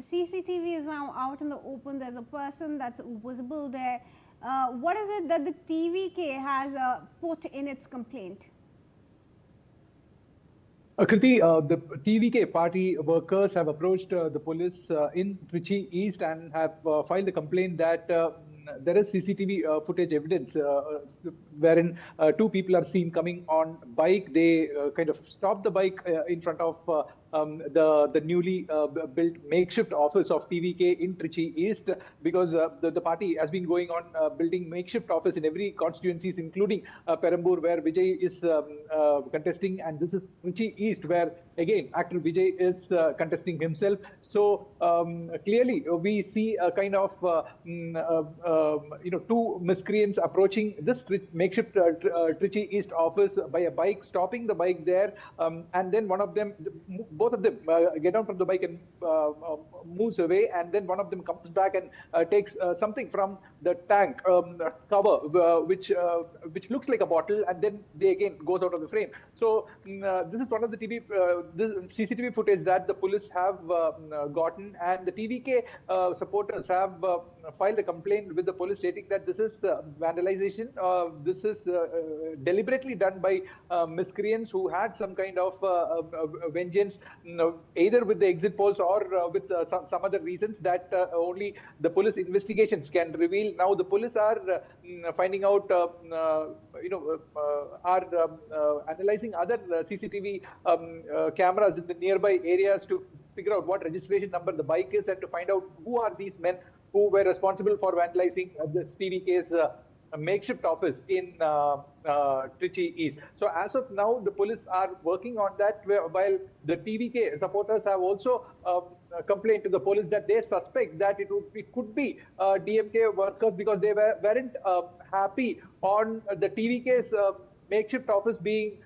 The CCTV is now out in the open. There's a person that's visible there. What is it that the TVK has put in its complaint? Kriti, the TVK party workers have approached the police in Trichy East and have filed a complaint that there is CCTV footage evidence wherein two people are seen coming on bike. They kind of stop the bike in front of the newly built makeshift office of TVK in Trichy East, because the party has been going on building makeshift office in every constituencies, including Perambur, where Vijay is contesting, and this is Trichy East, where again actor Vijay is contesting himself. So clearly we see a kind of two miscreants approaching this makeshift Trichy East office by a bike, stopping the bike there, and then both of them get down from the bike and moves away, and then one of them comes back and takes something from the tank cover, which looks like a bottle, and then they again goes out of the frame. So this is one of the CCTV footage that the police have gotten, and the TVK supporters have filed a complaint with the police stating that this is vandalization. This is deliberately done by miscreants who had some kind of vengeance, either with the exit polls or with some other reasons that only the police investigations can reveal. Now the police are finding out, are analyzing other CCTV cameras in the nearby areas to figure out what registration number the bike is and to find out who are these men who were responsible for vandalizing this TVK's makeshift office in Trichy East. So as of now, the police are working on that, while the TVK supporters have also complained to the police that they suspect that it could be DMK workers, because they weren't happy on the TVK's makeshift office being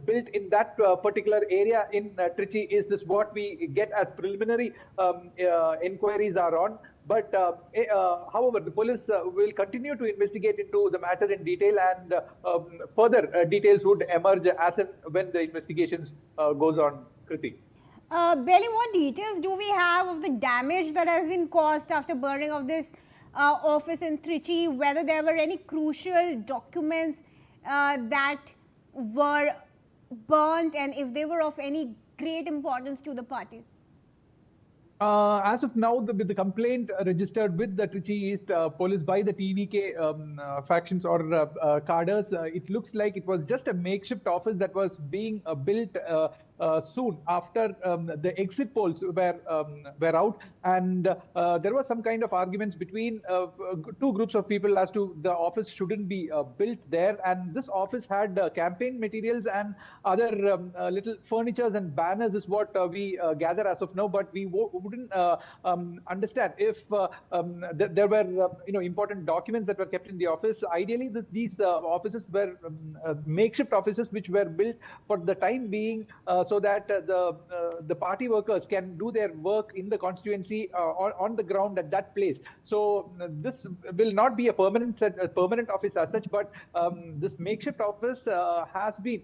built in that particular area in Trichy. Is this what we get as preliminary inquiries are on? But however, the police will continue to investigate into the matter in detail, and further details would emerge as and when the investigations goes on. Kriti. Belly, what details do we have of the damage that has been caused after burning of this office in Trichy? Whether there were any crucial documents that were burnt, and if they were of any great importance to the party? As of now, with the complaint registered with the Trichy East police by the TVK factions or cadres, it looks like it was just a makeshift office that was being built soon after the exit polls were out, and there was some kind of arguments between two groups of people as to the office shouldn't be built there, and this office had campaign materials and other little furnitures and banners is what we gather as of now, but we wouldn't understand if there were important documents that were kept in the office. Ideally, these offices were makeshift offices which were built for the time being, so that the party workers can do their work in the constituency on the ground at that place. So this will not be a permanent office as such, but this makeshift office has been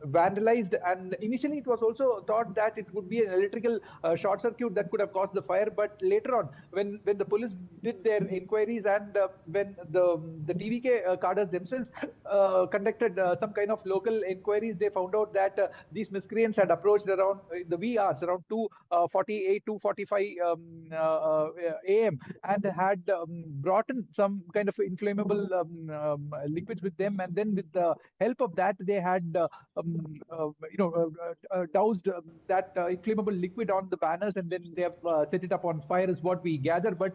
vandalized, and initially it was also thought that it would be an electrical short circuit that could have caused the fire, but later on when the police did their inquiries and when the TVK cadres themselves conducted some kind of local inquiries, they found out that these miscreants had approached around the wee hours, around 2:48, 2:45 a.m. and had brought in some kind of inflammable liquids with them, and then with the help of that they had doused that inflammable liquid on the banners, and then they have set it up on fire is what we gather. But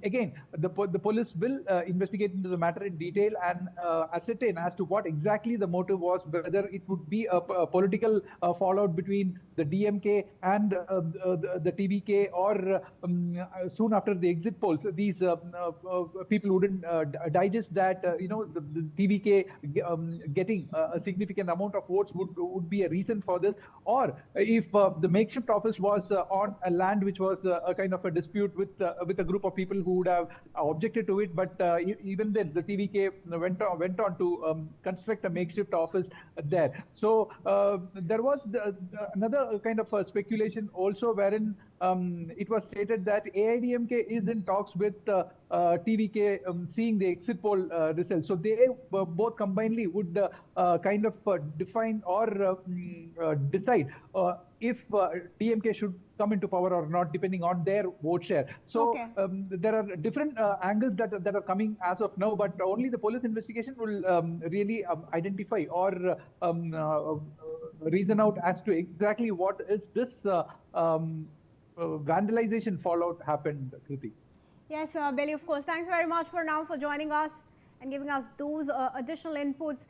again, the police will investigate into the matter in detail and ascertain as to what exactly the motive was, whether it would be a political fallout between the DMK and the TVK, or soon after the exit polls, these people wouldn't digest that the TVK getting a significant amount of votes would be a reason for this, or if the makeshift office was on a land which was a kind of a dispute with a group of people who would have objected to it, but even then the TVK went on to construct a makeshift office there. So there was another kind of speculation also, wherein it was stated that AIDMK is in talks with TVK, seeing the exit poll results. So they both combinedly would kind of define or decide if DMK should come into power or not, depending on their vote share. So Okay. there are different angles that are coming as of now, but only the police investigation will really identify or reason out as to exactly what is this vandalization fallout happened, Kriti. Yes, Billy, of course. Thanks very much for now for joining us and giving us those additional inputs.